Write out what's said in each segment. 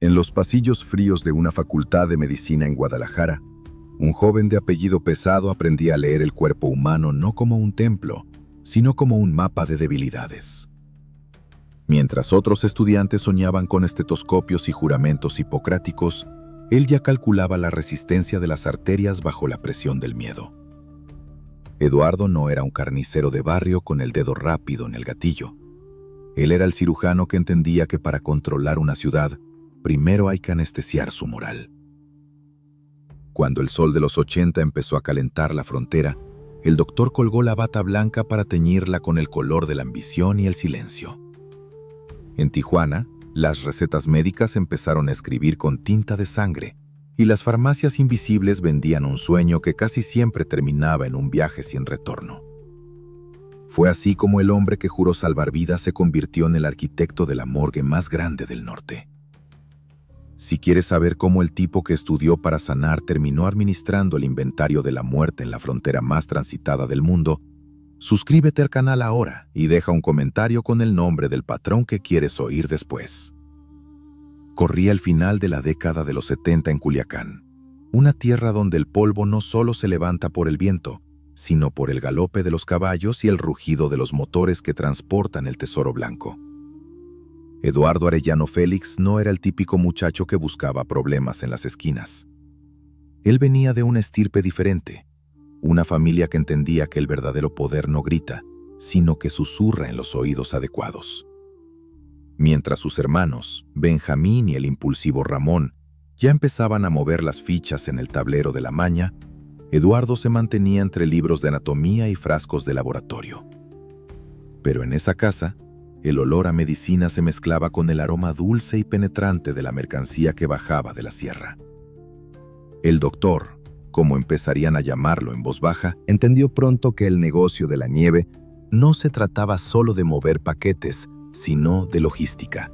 En los pasillos fríos de una facultad de medicina en Guadalajara, un joven de apellido Pesado aprendía a leer el cuerpo humano no como un templo, sino como un mapa de debilidades. Mientras otros estudiantes soñaban con estetoscopios y juramentos hipocráticos, él ya calculaba la resistencia de las arterias bajo la presión del miedo. Eduardo no era un carnicero de barrio con el dedo rápido en el gatillo. Él era el cirujano que entendía que para controlar una ciudad, primero hay que anestesiar su moral. Cuando el sol de los 80 empezó a calentar la frontera, el doctor colgó la bata blanca para teñirla con el color de la ambición y el silencio. En Tijuana, las recetas médicas empezaron a escribir con tinta de sangre, y las farmacias invisibles vendían un sueño que casi siempre terminaba en un viaje sin retorno. Fue así como el hombre que juró salvar vidas se convirtió en el arquitecto de la morgue más grande del norte. Si quieres saber cómo el tipo que estudió para sanar terminó administrando el inventario de la muerte en la frontera más transitada del mundo, suscríbete al canal ahora y deja un comentario con el nombre del patrón que quieres oír después. Corría el final de la década de los 70 en Culiacán, una tierra donde el polvo no solo se levanta por el viento, sino por el galope de los caballos y el rugido de los motores que transportan el tesoro blanco. Eduardo Arellano Félix no era el típico muchacho que buscaba problemas en las esquinas. Él venía de una estirpe diferente, una familia que entendía que el verdadero poder no grita, sino que susurra en los oídos adecuados. Mientras sus hermanos, Benjamín y el impulsivo Ramón, ya empezaban a mover las fichas en el tablero de la maña, Eduardo se mantenía entre libros de anatomía y frascos de laboratorio. Pero en esa casa, el olor a medicina se mezclaba con el aroma dulce y penetrante de la mercancía que bajaba de la sierra. El doctor, como empezarían a llamarlo en voz baja, entendió pronto que el negocio de la nieve no se trataba solo de mover paquetes, sino de logística,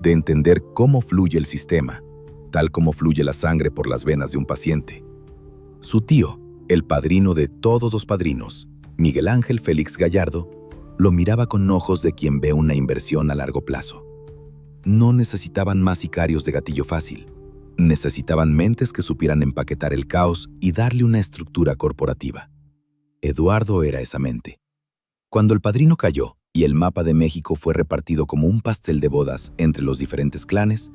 de entender cómo fluye el sistema, tal como fluye la sangre por las venas de un paciente. Su tío, el padrino de todos los padrinos, Miguel Ángel Félix Gallardo, lo miraba con ojos de quien ve una inversión a largo plazo. No necesitaban más sicarios de gatillo fácil. Necesitaban mentes que supieran empaquetar el caos y darle una estructura corporativa. Eduardo era esa mente. Cuando el padrino cayó y el mapa de México fue repartido como un pastel de bodas entre los diferentes clanes,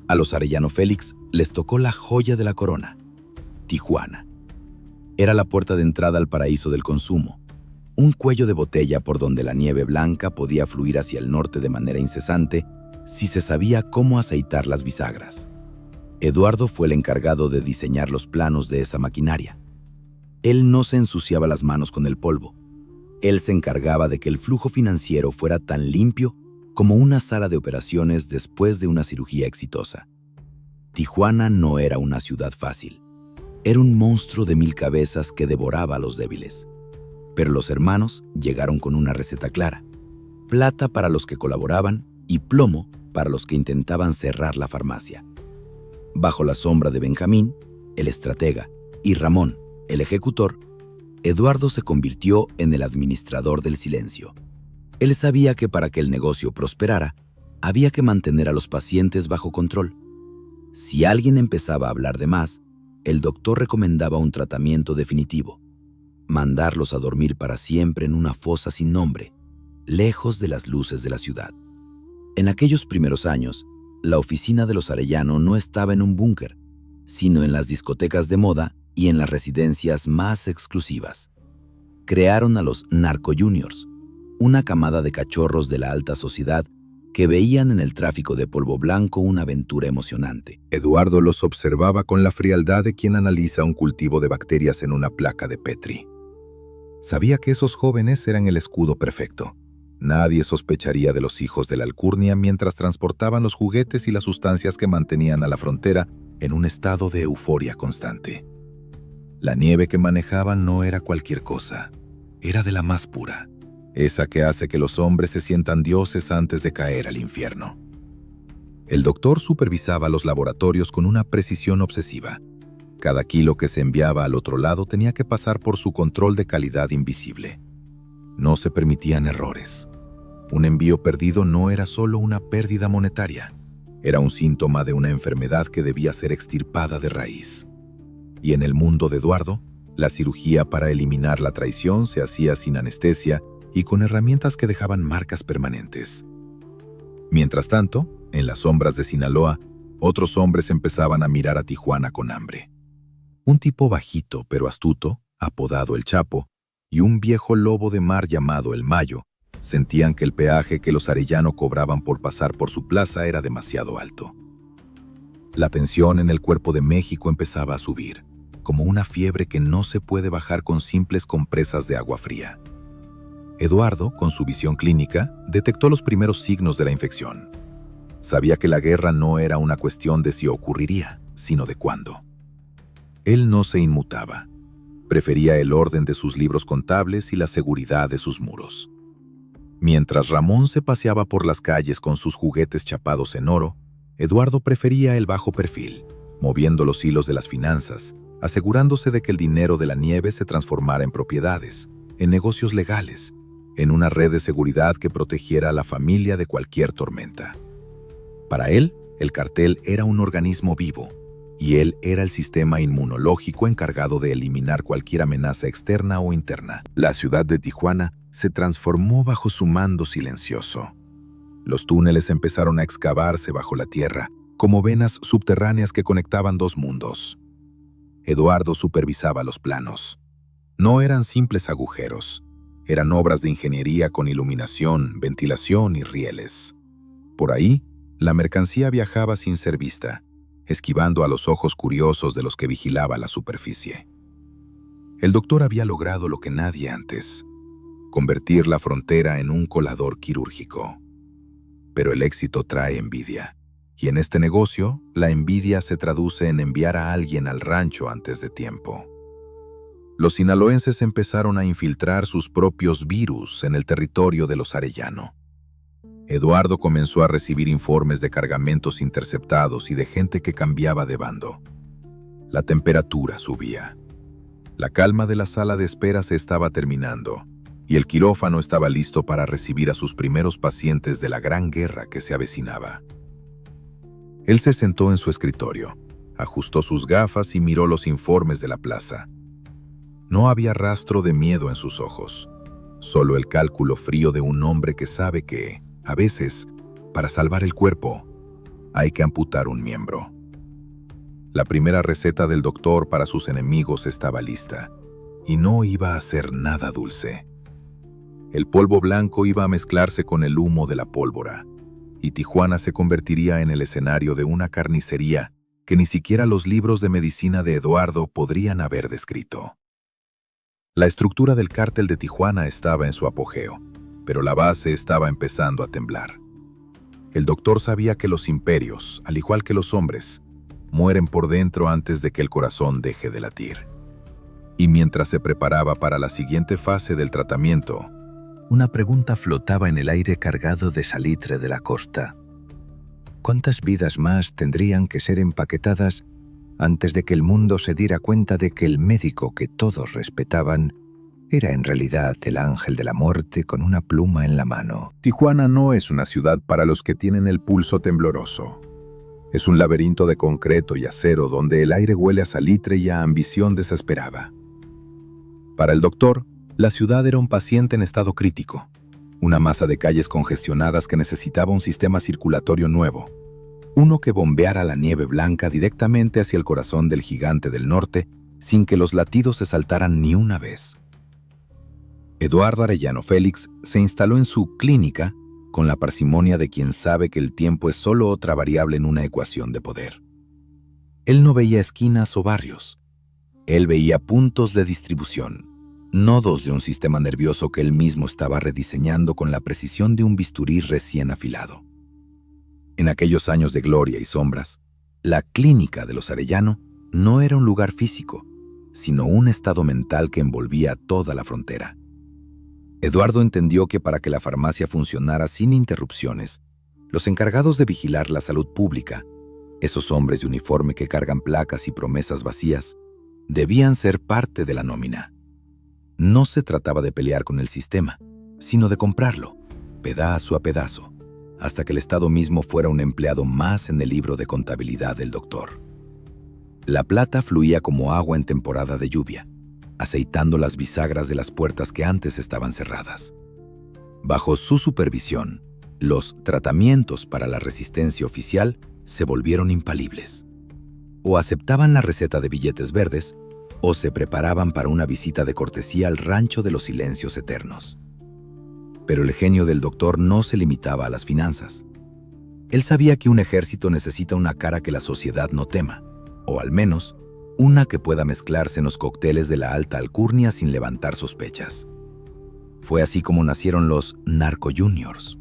a los Arellano Félix les tocó la joya de la corona, Tijuana. Era la puerta de entrada al paraíso del consumo, un cuello de botella por donde la nieve blanca podía fluir hacia el norte de manera incesante si se sabía cómo aceitar las bisagras. Eduardo fue el encargado de diseñar los planos de esa maquinaria. Él no se ensuciaba las manos con el polvo. Él se encargaba de que el flujo financiero fuera tan limpio como una sala de operaciones después de una cirugía exitosa. Tijuana no era una ciudad fácil. Era un monstruo de 1000 cabezas que devoraba a los débiles. Pero los hermanos llegaron con una receta clara: plata para los que colaboraban y plomo para los que intentaban cerrar la farmacia. Bajo la sombra de Benjamín, el estratega, y Ramón, el ejecutor, Eduardo se convirtió en el administrador del silencio. Él sabía que para que el negocio prosperara, había que mantener a los pacientes bajo control. Si alguien empezaba a hablar de más, el doctor recomendaba un tratamiento definitivo: mandarlos a dormir para siempre en una fosa sin nombre, lejos de las luces de la ciudad. En aquellos primeros años, la oficina de los Arellano no estaba en un búnker, sino en las discotecas de moda y en las residencias más exclusivas. Crearon a los Narco Juniors, una camada de cachorros de la alta sociedad que veían en el tráfico de polvo blanco una aventura emocionante. Eduardo los observaba con la frialdad de quien analiza un cultivo de bacterias en una placa de Petri. Sabía que esos jóvenes eran el escudo perfecto. Nadie sospecharía de los hijos de la alcurnia mientras transportaban los juguetes y las sustancias que mantenían a la frontera en un estado de euforia constante. La nieve que manejaban no era cualquier cosa, era de la más pura, esa que hace que los hombres se sientan dioses antes de caer al infierno. El doctor supervisaba los laboratorios con una precisión obsesiva. Cada kilo que se enviaba al otro lado tenía que pasar por su control de calidad invisible. No se permitían errores. Un envío perdido no era solo una pérdida monetaria, Era un síntoma de una enfermedad que debía ser extirpada de raíz. Y en el mundo de Eduardo, la cirugía para eliminar la traición se hacía sin anestesia y con herramientas que dejaban marcas permanentes. Mientras tanto, en las sombras de Sinaloa, otros hombres empezaban a mirar a Tijuana con hambre. Un tipo bajito pero astuto, apodado El Chapo, y un viejo lobo de mar llamado El Mayo, sentían que el peaje que los Arellano cobraban por pasar por su plaza era demasiado alto. La tensión en el cuerpo de México empezaba a subir, como una fiebre que no se puede bajar con simples compresas de agua fría. Eduardo, con su visión clínica, detectó los primeros signos de la infección. Sabía que la guerra no era una cuestión de si ocurriría, sino de cuándo. Él no se inmutaba. Prefería el orden de sus libros contables y la seguridad de sus muros. Mientras Ramón se paseaba por las calles con sus juguetes chapados en oro, Eduardo prefería el bajo perfil, moviendo los hilos de las finanzas, asegurándose de que el dinero de la nieve se transformara en propiedades, en negocios legales, en una red de seguridad que protegiera a la familia de cualquier tormenta. Para él, el cartel era un organismo vivo, y él era el sistema inmunológico encargado de eliminar cualquier amenaza externa o interna. La ciudad de Tijuana se transformó bajo su mando silencioso. Los túneles empezaron a excavarse bajo la tierra, como venas subterráneas que conectaban dos mundos. Eduardo supervisaba los planos. No eran simples agujeros, eran obras de ingeniería con iluminación, ventilación y rieles. Por ahí, la mercancía viajaba sin ser vista, esquivando a los ojos curiosos de los que vigilaba la superficie. El doctor había logrado lo que nadie antes: convertir la frontera en un colador quirúrgico. Pero el éxito trae envidia, y en este negocio, la envidia se traduce en enviar a alguien al rancho antes de tiempo. Los sinaloenses empezaron a infiltrar sus propios virus en el territorio de los Arellano. Eduardo comenzó a recibir informes de cargamentos interceptados y de gente que cambiaba de bando. La temperatura subía. La calma de la sala de espera se estaba terminando, y el quirófano estaba listo para recibir a sus primeros pacientes de la gran guerra que se avecinaba. Él se sentó en su escritorio, ajustó sus gafas y miró los informes de la plaza. No había rastro de miedo en sus ojos, solo el cálculo frío de un hombre que sabe que, a veces, para salvar el cuerpo, hay que amputar un miembro. La primera receta del doctor para sus enemigos estaba lista, y no iba a ser nada dulce. El polvo blanco iba a mezclarse con el humo de la pólvora, y Tijuana se convertiría en el escenario de una carnicería que ni siquiera los libros de medicina de Eduardo podrían haber descrito. La estructura del cártel de Tijuana estaba en su apogeo, pero la base estaba empezando a temblar. El doctor sabía que los imperios, al igual que los hombres, mueren por dentro antes de que el corazón deje de latir. Y mientras se preparaba para la siguiente fase del tratamiento, una pregunta flotaba en el aire cargado de salitre de la costa. ¿Cuántas vidas más tendrían que ser empaquetadas antes de que el mundo se diera cuenta de que el médico que todos respetaban era en realidad el ángel de la muerte con una pluma en la mano? Tijuana no es una ciudad para los que tienen el pulso tembloroso. Es un laberinto de concreto y acero donde el aire huele a salitre y a ambición desesperada. Para el doctor, la ciudad era un paciente en estado crítico, una masa de calles congestionadas que necesitaba un sistema circulatorio nuevo, uno que bombeara la nieve blanca directamente hacia el corazón del gigante del norte sin que los latidos se saltaran ni una vez. Eduardo Arellano Félix se instaló en su clínica con la parsimonia de quien sabe que el tiempo es solo otra variable en una ecuación de poder. Él no veía esquinas o barrios. Él veía puntos de distribución, nodos de un sistema nervioso que él mismo estaba rediseñando con la precisión de un bisturí recién afilado. En aquellos años de gloria y sombras, la clínica de los Arellano no era un lugar físico, sino un estado mental que envolvía toda la frontera. Eduardo entendió que para que la farmacia funcionara sin interrupciones, los encargados de vigilar la salud pública, esos hombres de uniforme que cargan placas y promesas vacías, debían ser parte de la nómina. No se trataba de pelear con el sistema, sino de comprarlo, pedazo a pedazo, hasta que el Estado mismo fuera un empleado más en el libro de contabilidad del doctor. La plata fluía como agua en temporada de lluvia, aceitando las bisagras de las puertas que antes estaban cerradas. Bajo su supervisión, los tratamientos para la resistencia oficial se volvieron infalibles. O aceptaban la receta de billetes verdes, o se preparaban para una visita de cortesía al rancho de los silencios eternos. Pero el genio del doctor no se limitaba a las finanzas. Él sabía que un ejército necesita una cara que la sociedad no tema, o al menos, una que pueda mezclarse en los cócteles de la alta alcurnia sin levantar sospechas. Fue así como nacieron los Narco Juniors.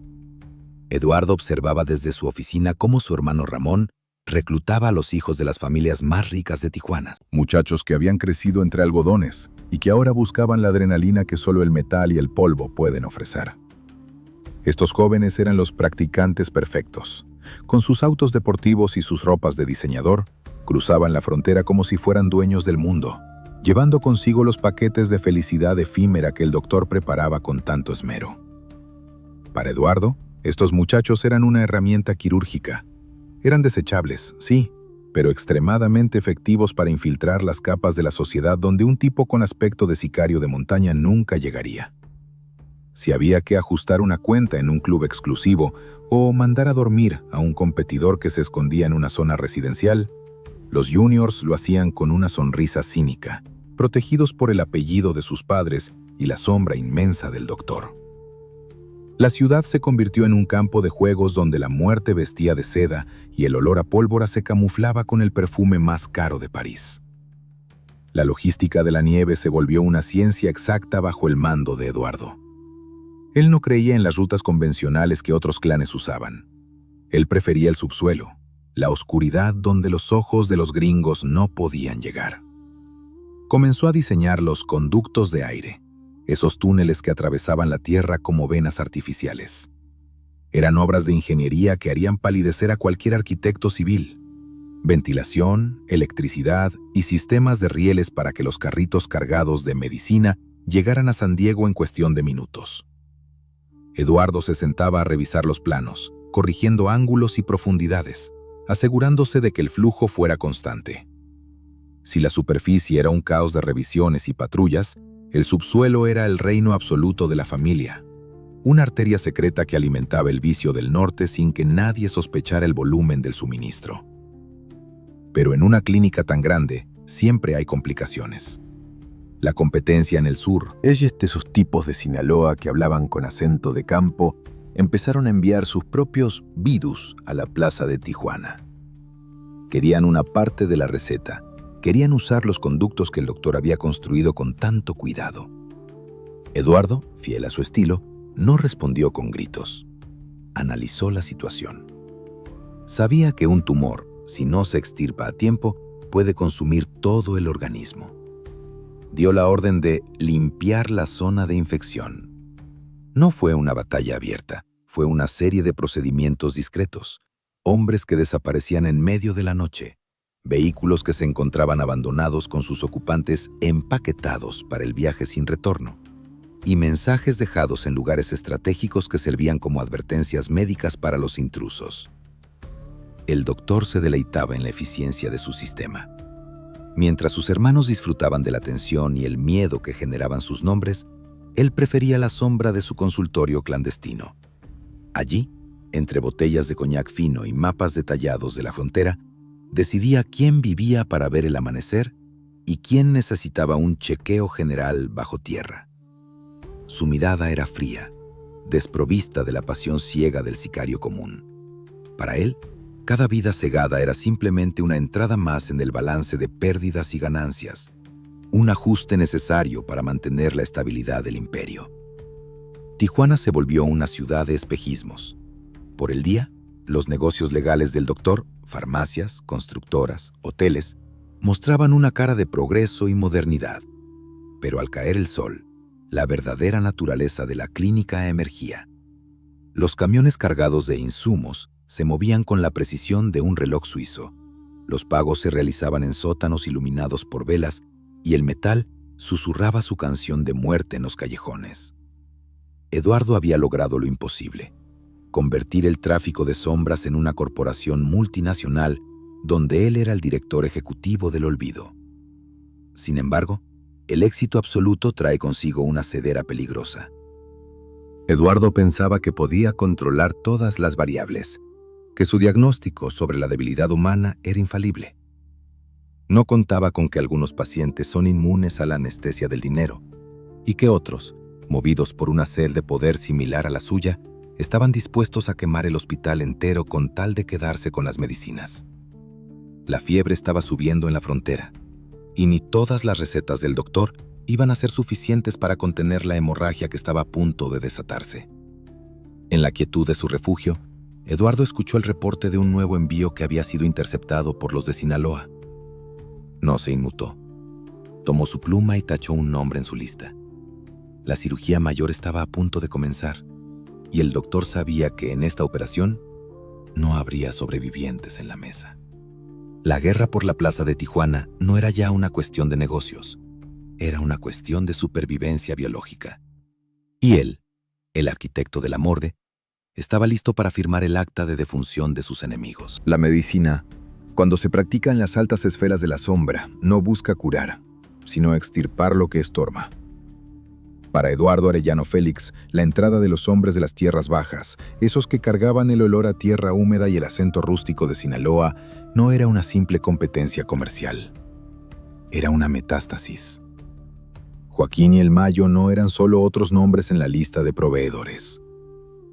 Eduardo observaba desde su oficina cómo su hermano Ramón reclutaba a los hijos de las familias más ricas de Tijuana. Muchachos que habían crecido entre algodones y que ahora buscaban la adrenalina que solo el metal y el polvo pueden ofrecer. Estos jóvenes eran los practicantes perfectos. Con sus autos deportivos y sus ropas de diseñador, cruzaban la frontera como si fueran dueños del mundo, llevando consigo los paquetes de felicidad efímera que el doctor preparaba con tanto esmero. Para Eduardo, estos muchachos eran una herramienta quirúrgica. Eran desechables, sí, pero extremadamente efectivos para infiltrar las capas de la sociedad donde un tipo con aspecto de sicario de montaña nunca llegaría. Si había que ajustar una cuenta en un club exclusivo o mandar a dormir a un competidor que se escondía en una zona residencial, los juniors lo hacían con una sonrisa cínica, protegidos por el apellido de sus padres y la sombra inmensa del doctor. La ciudad se convirtió en un campo de juegos donde la muerte vestía de seda y el olor a pólvora se camuflaba con el perfume más caro de París. La logística de la nieve se volvió una ciencia exacta bajo el mando de Eduardo. Él no creía en las rutas convencionales que otros clanes usaban. Él prefería el subsuelo, la oscuridad donde los ojos de los gringos no podían llegar. Comenzó a diseñar los conductos de aire, esos túneles que atravesaban la tierra como venas artificiales. Eran obras de ingeniería que harían palidecer a cualquier arquitecto civil. Ventilación, electricidad y sistemas de rieles para que los carritos cargados de medicina llegaran a San Diego en cuestión de minutos. Eduardo se sentaba a revisar los planos, corrigiendo ángulos y profundidades, asegurándose de que el flujo fuera constante. Si la superficie era un caos de revisiones y patrullas, el subsuelo era el reino absoluto de la familia, una arteria secreta que alimentaba el vicio del norte sin que nadie sospechara el volumen del suministro. Pero en una clínica tan grande, siempre hay complicaciones. La competencia en el sur. Esos tipos de Sinaloa que hablaban con acento de campo empezaron a enviar sus propios vidus a la plaza de Tijuana. Querían una parte de la receta. Querían usar los conductos que el doctor había construido con tanto cuidado. Eduardo, fiel a su estilo, no respondió con gritos. Analizó la situación. Sabía que un tumor, si no se extirpa a tiempo, puede consumir todo el organismo. Dio la orden de limpiar la zona de infección. No fue una batalla abierta, fue una serie de procedimientos discretos. Hombres que desaparecían en medio de la noche. Vehículos que se encontraban abandonados con sus ocupantes empaquetados para el viaje sin retorno, y mensajes dejados en lugares estratégicos que servían como advertencias médicas para los intrusos. El doctor se deleitaba en la eficiencia de su sistema. Mientras sus hermanos disfrutaban de la tensión y el miedo que generaban sus nombres, él prefería la sombra de su consultorio clandestino. Allí, entre botellas de coñac fino y mapas detallados de la frontera, decidía quién vivía para ver el amanecer y quién necesitaba un chequeo general bajo tierra. Su mirada era fría, desprovista de la pasión ciega del sicario común. Para él, cada vida cegada era simplemente una entrada más en el balance de pérdidas y ganancias, un ajuste necesario para mantener la estabilidad del imperio. Tijuana se volvió una ciudad de espejismos. Por el día, los negocios legales del doctor, farmacias, constructoras, hoteles, mostraban una cara de progreso y modernidad. Pero al caer el sol, la verdadera naturaleza de la clínica emergía. Los camiones cargados de insumos se movían con la precisión de un reloj suizo. Los pagos se realizaban en sótanos iluminados por velas y el metal susurraba su canción de muerte en los callejones. Eduardo había logrado lo imposible. convertir el tráfico de sombras en una corporación multinacional donde él era el director ejecutivo del olvido. Sin embargo, el éxito absoluto trae consigo una cedera peligrosa. Eduardo pensaba que podía controlar todas las variables, que su diagnóstico sobre la debilidad humana era infalible. No contaba con que algunos pacientes son inmunes a la anestesia del dinero y que otros, movidos por una sed de poder similar a la suya, estaban dispuestos a quemar el hospital entero con tal de quedarse con las medicinas. La fiebre estaba subiendo en la frontera, y ni todas las recetas del doctor iban a ser suficientes para contener la hemorragia que estaba a punto de desatarse. En la quietud de su refugio, Eduardo escuchó el reporte de un nuevo envío que había sido interceptado por los de Sinaloa. No se inmutó. Tomó su pluma y tachó un nombre en su lista. La cirugía mayor estaba a punto de comenzar, y el doctor sabía que en esta operación no habría sobrevivientes en la mesa. La guerra por la plaza de Tijuana no era ya una cuestión de negocios, era una cuestión de supervivencia biológica. Y él, el arquitecto de la morgue, estaba listo para firmar el acta de defunción de sus enemigos. La medicina, cuando se practica en las altas esferas de la sombra, no busca curar, sino extirpar lo que estorba. Para Eduardo Arellano Félix, la entrada de los hombres de las tierras bajas, esos que cargaban el olor a tierra húmeda y el acento rústico de Sinaloa, no era una simple competencia comercial. Era una metástasis. Joaquín y el Mayo no eran solo otros nombres en la lista de proveedores.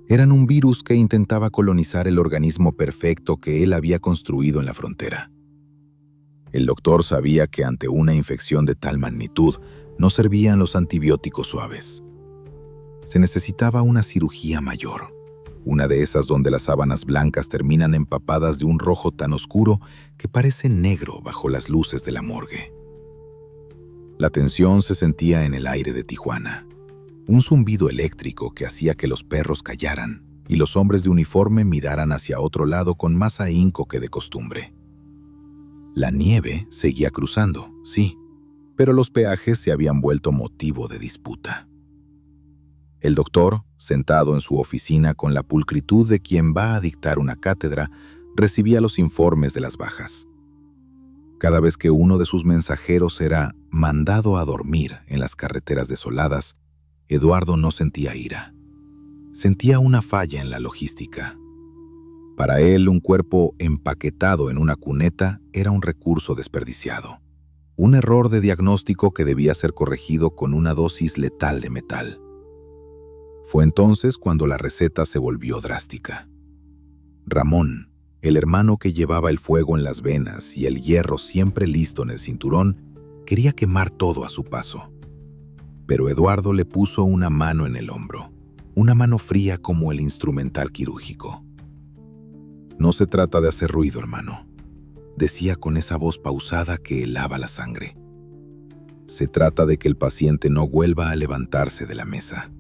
Eran un virus que intentaba colonizar el organismo perfecto que él había construido en la frontera. El doctor sabía que ante una infección de tal magnitud, no servían los antibióticos suaves. Se necesitaba una cirugía mayor, una de esas donde las sábanas blancas terminan empapadas de un rojo tan oscuro que parece negro bajo las luces de la morgue. La tensión se sentía en el aire de Tijuana, un zumbido eléctrico que hacía que los perros callaran y los hombres de uniforme miraran hacia otro lado con más ahínco que de costumbre. La nieve seguía cruzando, sí, pero los peajes se habían vuelto motivo de disputa. El doctor, sentado en su oficina con la pulcritud de quien va a dictar una cátedra, recibía los informes de las bajas. Cada vez que uno de sus mensajeros era mandado a dormir en las carreteras desoladas, Eduardo no sentía ira. Sentía una falla en la logística. Para él, un cuerpo empaquetado en una cuneta era un recurso desperdiciado. Un error de diagnóstico que debía ser corregido con una dosis letal de metal. Fue entonces cuando la receta se volvió drástica. Ramón, el hermano que llevaba el fuego en las venas y el hierro siempre listo en el cinturón, quería quemar todo a su paso. Pero Eduardo le puso una mano en el hombro, una mano fría como el instrumental quirúrgico. No se trata de hacer ruido, hermano, decía con esa voz pausada que helaba la sangre. Se trata de que el paciente no vuelva a levantarse de la mesa.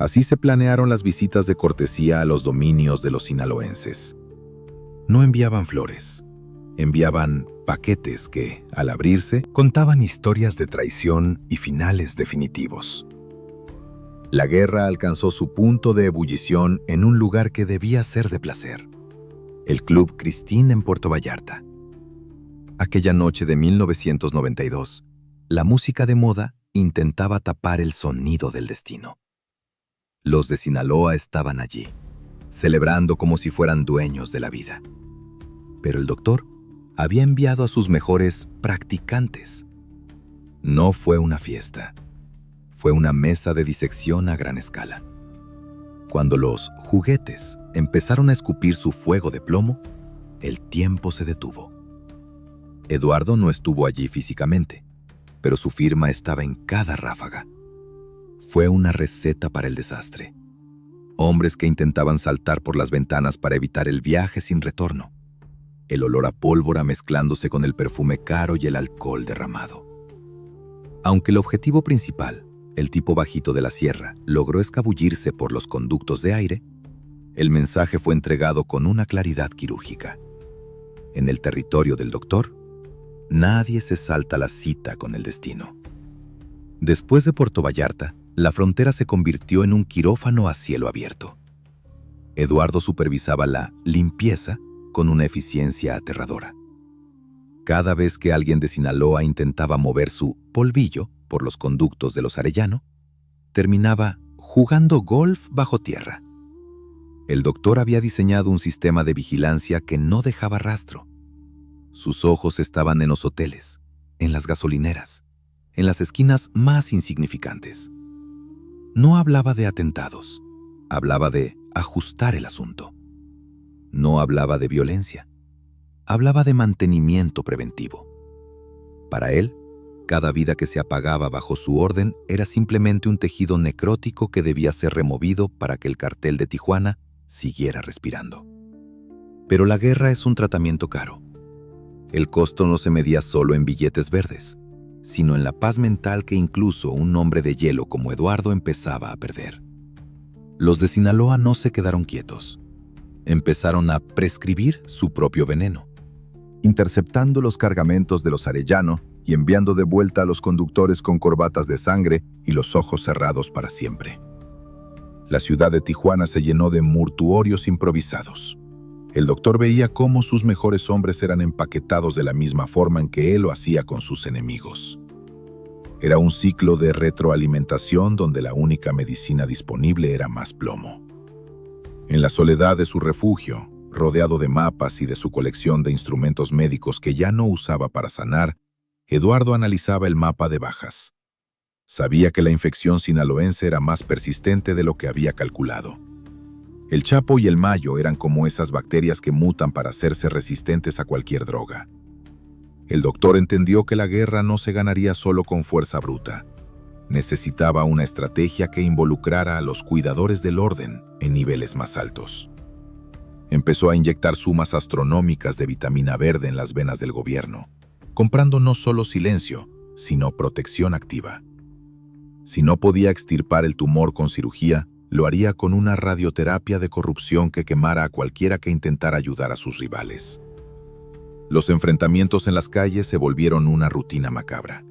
Así se planearon las visitas de cortesía a los dominios de los sinaloenses. No enviaban flores, enviaban paquetes que, al abrirse, contaban historias de traición y finales definitivos. La guerra alcanzó su punto de ebullición en un lugar que debía ser de placer. El Club Christine en Puerto Vallarta. Aquella noche de 1992, la música de moda intentaba tapar el sonido del destino. Los de Sinaloa estaban allí, celebrando como si fueran dueños de la vida. Pero el doctor había enviado a sus mejores practicantes. No fue una fiesta, fue una mesa de disección a gran escala. Cuando los juguetes empezaron a escupir su fuego de plomo, el tiempo se detuvo. Eduardo no estuvo allí físicamente, pero su firma estaba en cada ráfaga. Fue una receta para el desastre. Hombres que intentaban saltar por las ventanas para evitar el viaje sin retorno. El olor a pólvora mezclándose con el perfume caro y el alcohol derramado. Aunque el objetivo principal, el tipo bajito de la sierra, logró escabullirse por los conductos de aire, el mensaje fue entregado con una claridad quirúrgica. En el territorio del doctor, nadie se salta la cita con el destino. Después de Puerto Vallarta, la frontera se convirtió en un quirófano a cielo abierto. Eduardo supervisaba la limpieza con una eficiencia aterradora. Cada vez que alguien de Sinaloa intentaba mover su polvillo por los conductos de los Arellano, terminaba jugando golf bajo tierra. El doctor había diseñado un sistema de vigilancia que no dejaba rastro. Sus ojos estaban en los hoteles, en las gasolineras, en las esquinas más insignificantes. No hablaba de atentados, hablaba de ajustar el asunto. No hablaba de violencia, hablaba de mantenimiento preventivo. Para él, cada vida que se apagaba bajo su orden era simplemente un tejido necrótico que debía ser removido para que el cartel de Tijuana siguiera respirando. Pero la guerra es un tratamiento caro. El costo no se medía solo en billetes verdes, sino en la paz mental que incluso un hombre de hielo como Eduardo empezaba a perder. Los de Sinaloa no se quedaron quietos. Empezaron a prescribir su propio veneno, interceptando los cargamentos de los Arellano y enviando de vuelta a los conductores con corbatas de sangre y los ojos cerrados para siempre. La ciudad de Tijuana se llenó de mortuorios improvisados. El doctor veía cómo sus mejores hombres eran empaquetados de la misma forma en que él lo hacía con sus enemigos. Era un ciclo de retroalimentación donde la única medicina disponible era más plomo. En la soledad de su refugio, rodeado de mapas y de su colección de instrumentos médicos que ya no usaba para sanar, Eduardo analizaba el mapa de bajas. Sabía que la infección sinaloense era más persistente de lo que había calculado. El Chapo y el Mayo eran como esas bacterias que mutan para hacerse resistentes a cualquier droga. El doctor entendió que la guerra no se ganaría solo con fuerza bruta. Necesitaba una estrategia que involucrara a los cuidadores del orden en niveles más altos. Empezó a inyectar sumas astronómicas de vitamina verde en las venas del gobierno, comprando no solo silencio, sino protección activa. Si no podía extirpar el tumor con cirugía, lo haría con una radioterapia de corrupción que quemara a cualquiera que intentara ayudar a sus rivales. Los enfrentamientos en las calles se volvieron una rutina macabra.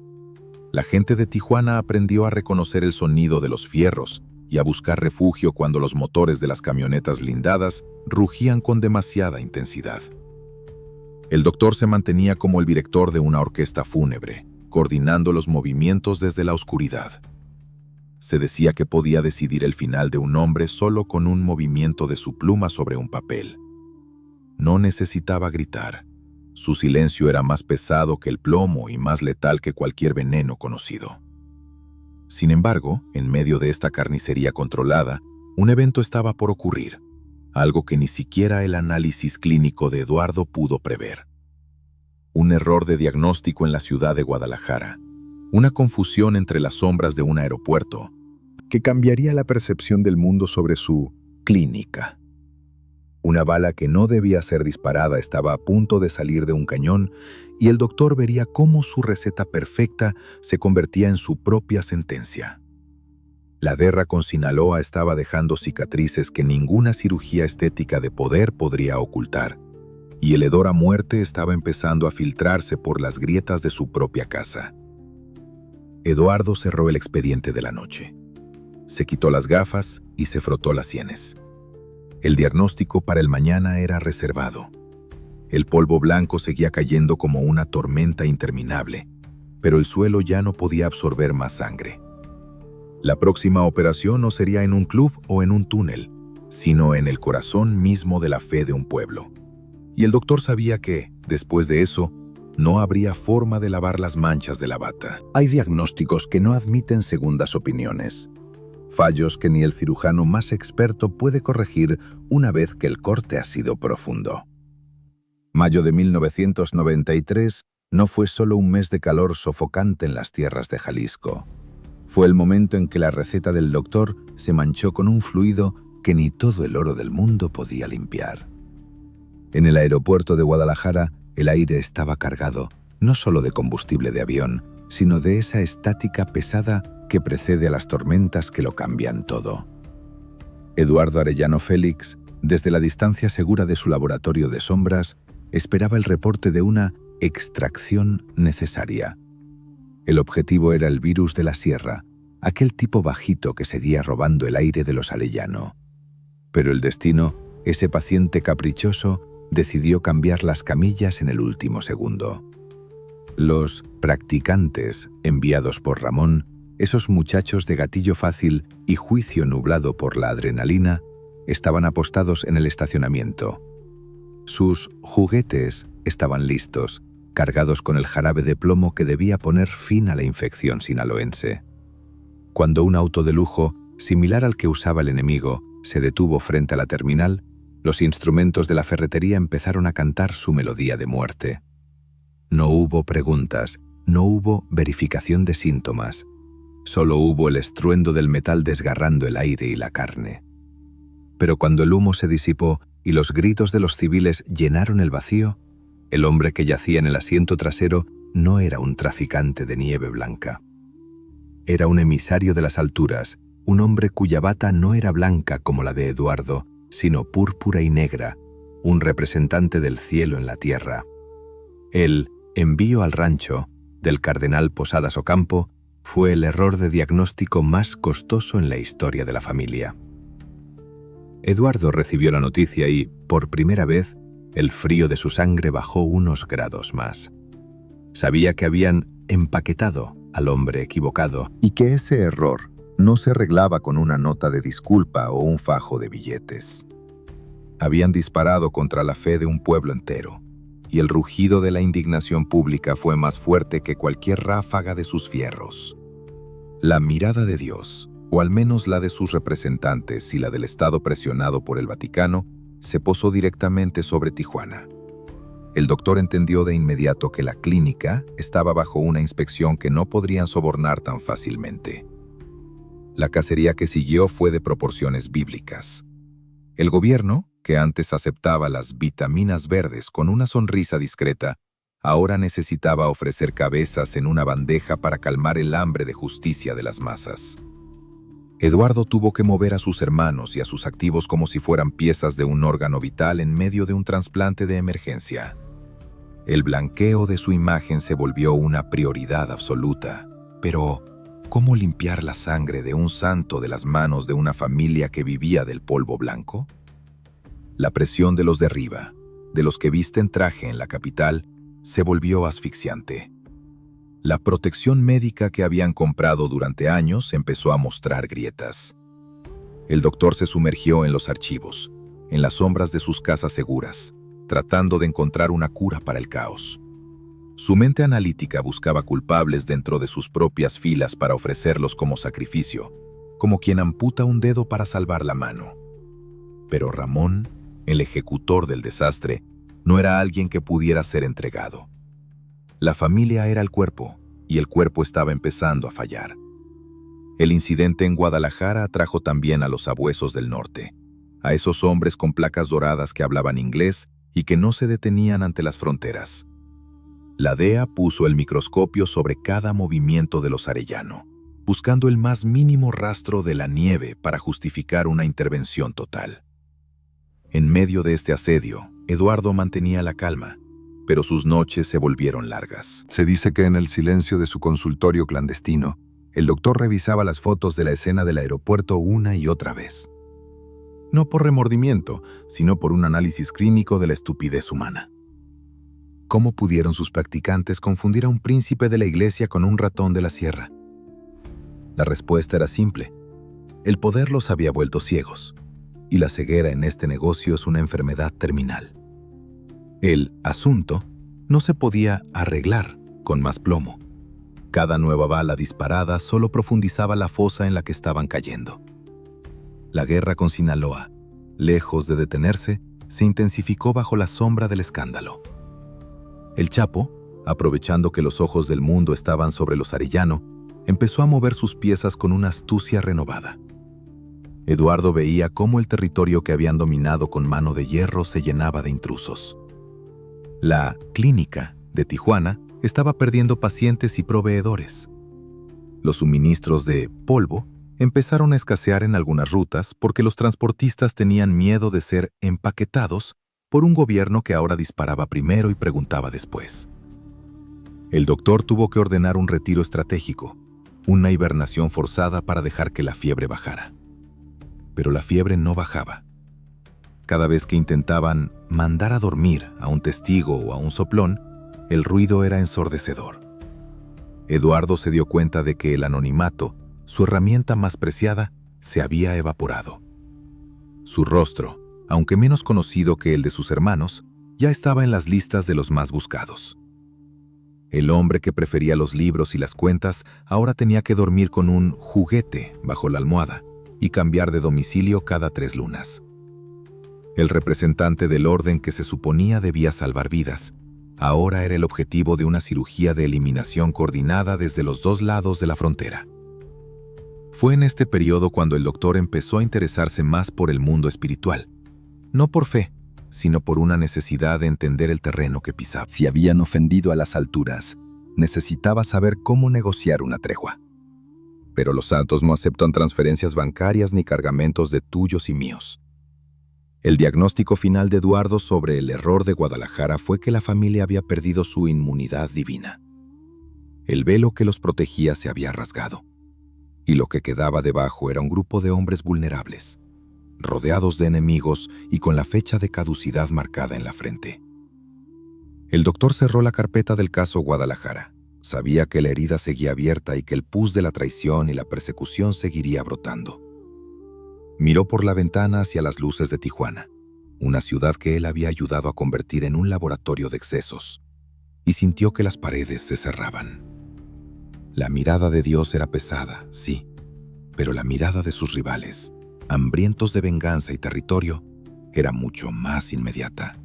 La gente de Tijuana aprendió a reconocer el sonido de los fierros y a buscar refugio cuando los motores de las camionetas blindadas rugían con demasiada intensidad. El doctor se mantenía como el director de una orquesta fúnebre, coordinando los movimientos desde la oscuridad. Se decía que podía decidir el final de un hombre solo con un movimiento de su pluma sobre un papel. No necesitaba gritar. Su silencio era más pesado que el plomo y más letal que cualquier veneno conocido. Sin embargo, en medio de esta carnicería controlada, un evento estaba por ocurrir, algo que ni siquiera el análisis clínico de Eduardo pudo prever. Un error de diagnóstico en la ciudad de Guadalajara, una confusión entre las sombras de un aeropuerto, que cambiaría la percepción del mundo sobre su clínica. Una bala que no debía ser disparada estaba a punto de salir de un cañón y el doctor vería cómo su receta perfecta se convertía en su propia sentencia. La guerra con Sinaloa estaba dejando cicatrices que ninguna cirugía estética de poder podría ocultar, y el hedor a muerte estaba empezando a filtrarse por las grietas de su propia casa. Eduardo cerró el expediente de la noche. Se quitó las gafas y se frotó las sienes. El diagnóstico para el mañana era reservado. El polvo blanco seguía cayendo como una tormenta interminable, pero el suelo ya no podía absorber más sangre. La próxima operación no sería en un club o en un túnel, sino en el corazón mismo de la fe de un pueblo. Y el doctor sabía que, después de eso, no habría forma de lavar las manchas de la bata. Hay diagnósticos que no admiten segundas opiniones. Fallos que ni el cirujano más experto puede corregir una vez que el corte ha sido profundo. Mayo de 1993 no fue solo un mes de calor sofocante en las tierras de Jalisco. Fue el momento en que la receta del doctor se manchó con un fluido que ni todo el oro del mundo podía limpiar. En el aeropuerto de Guadalajara, el aire estaba cargado, no solo de combustible de avión, sino de esa estática pesada que precede a las tormentas que lo cambian todo. Eduardo Arellano Félix, desde la distancia segura de su laboratorio de sombras, esperaba el reporte de una extracción necesaria. El objetivo era el virus de la sierra, aquel tipo bajito que seguía robando el aire de los Arellano. Pero el destino, ese paciente caprichoso, decidió cambiar las camillas en el último segundo. Los practicantes, enviados por Ramón, esos muchachos de gatillo fácil y juicio nublado por la adrenalina, estaban apostados en el estacionamiento. Sus juguetes estaban listos, cargados con el jarabe de plomo que debía poner fin a la infección sinaloense. Cuando un auto de lujo, similar al que usaba el enemigo, se detuvo frente a la terminal, los instrumentos de la ferretería empezaron a cantar su melodía de muerte. No hubo preguntas, no hubo verificación de síntomas. Solo hubo el estruendo del metal desgarrando el aire y la carne. Pero cuando el humo se disipó y los gritos de los civiles llenaron el vacío, el hombre que yacía en el asiento trasero no era un traficante de nieve blanca. Era un emisario de las alturas, un hombre cuya bata no era blanca como la de Eduardo, sino púrpura y negra, un representante del cielo en la tierra. El envío al rancho del cardenal Posadas Ocampo fue el error de diagnóstico más costoso en la historia de la familia. Eduardo recibió la noticia y, por primera vez, el frío de su sangre bajó unos grados más. Sabía que habían empaquetado al hombre equivocado Y que ese error no se arreglaba con una nota de disculpa o un fajo de billetes. Habían disparado contra la fe de un pueblo entero, y el rugido de la indignación pública fue más fuerte que cualquier ráfaga de sus fierros. La mirada de Dios, o al menos la de sus representantes y la del Estado presionado por el Vaticano, se posó directamente sobre Tijuana. El doctor entendió de inmediato que la clínica estaba bajo una inspección que no podrían sobornar tan fácilmente. La cacería que siguió fue de proporciones bíblicas. El gobierno, que antes aceptaba las vitaminas verdes con una sonrisa discreta, ahora necesitaba ofrecer cabezas en una bandeja para calmar el hambre de justicia de las masas. Eduardo tuvo que mover a sus hermanos y a sus activos como si fueran piezas de un órgano vital en medio de un trasplante de emergencia. El blanqueo de su imagen se volvió una prioridad absoluta, pero ¿cómo limpiar la sangre de un santo de las manos de una familia que vivía del polvo blanco? La presión de los de arriba, de los que visten traje en la capital, se volvió asfixiante. La protección médica que habían comprado durante años empezó a mostrar grietas. El doctor se sumergió en los archivos, en las sombras de sus casas seguras, tratando de encontrar una cura para el caos. Su mente analítica buscaba culpables dentro de sus propias filas para ofrecerlos como sacrificio, como quien amputa un dedo para salvar la mano. Pero Ramón, el ejecutor del desastre, no era alguien que pudiera ser entregado. La familia era el cuerpo, y el cuerpo estaba empezando a fallar. El incidente en Guadalajara atrajo también a los sabuesos del norte, a esos hombres con placas doradas que hablaban inglés y que no se detenían ante las fronteras. La DEA puso el microscopio sobre cada movimiento de los Arellano, buscando el más mínimo rastro de la nieve para justificar una intervención total. En medio de este asedio, Eduardo mantenía la calma, pero sus noches se volvieron largas. Se dice que en el silencio de su consultorio clandestino, el doctor revisaba las fotos de la escena del aeropuerto una y otra vez. No por remordimiento, sino por un análisis clínico de la estupidez humana. ¿Cómo pudieron sus practicantes confundir a un príncipe de la iglesia con un ratón de la sierra? La respuesta era simple. El poder los había vuelto ciegos, y la ceguera en este negocio es una enfermedad terminal. El asunto no se podía arreglar con más plomo. Cada nueva bala disparada solo profundizaba la fosa en la que estaban cayendo. La guerra con Sinaloa, lejos de detenerse, se intensificó bajo la sombra del escándalo. El Chapo, aprovechando que los ojos del mundo estaban sobre los Arellano, empezó a mover sus piezas con una astucia renovada. Eduardo veía cómo el territorio que habían dominado con mano de hierro se llenaba de intrusos. La clínica de Tijuana estaba perdiendo pacientes y proveedores. Los suministros de polvo empezaron a escasear en algunas rutas porque los transportistas tenían miedo de ser empaquetados por un gobierno que ahora disparaba primero y preguntaba después. El doctor tuvo que ordenar un retiro estratégico, una hibernación forzada para dejar que la fiebre bajara. Pero la fiebre no bajaba, Cada vez que intentaban mandar a dormir a un testigo o a un soplón, el ruido era ensordecedor. Eduardo se dio cuenta de que el anonimato, su herramienta más preciada, se había evaporado. Su rostro, aunque menos conocido que el de sus hermanos, ya estaba en las listas de los más buscados. El hombre que prefería los libros y las cuentas ahora tenía que dormir con un juguete bajo la almohada y cambiar de domicilio cada 3 lunas. El representante del orden que se suponía debía salvar vidas, ahora era el objetivo de una cirugía de eliminación coordinada desde los 2 lados de la frontera. Fue en este periodo cuando el doctor empezó a interesarse más por el mundo espiritual, no por fe, sino por una necesidad de entender el terreno que pisaba. Si habían ofendido a las alturas, necesitaba saber cómo negociar una tregua. Pero los santos no aceptan transferencias bancarias ni cargamentos de tuyos y míos. El diagnóstico final de Eduardo sobre el error de Guadalajara fue que la familia había perdido su inmunidad divina. El velo que los protegía se había rasgado, y lo que quedaba debajo era un grupo de hombres vulnerables, rodeados de enemigos y con la fecha de caducidad marcada en la frente. El doctor cerró la carpeta del caso Guadalajara. Sabía que la herida seguía abierta y que el pus de la traición y la persecución seguiría brotando. Miró por la ventana hacia las luces de Tijuana, una ciudad que él había ayudado a convertir en un laboratorio de excesos, y sintió que las paredes se cerraban. La mirada de Dios era pesada, sí, pero la mirada de sus rivales, hambrientos de venganza y territorio, era mucho más inmediata.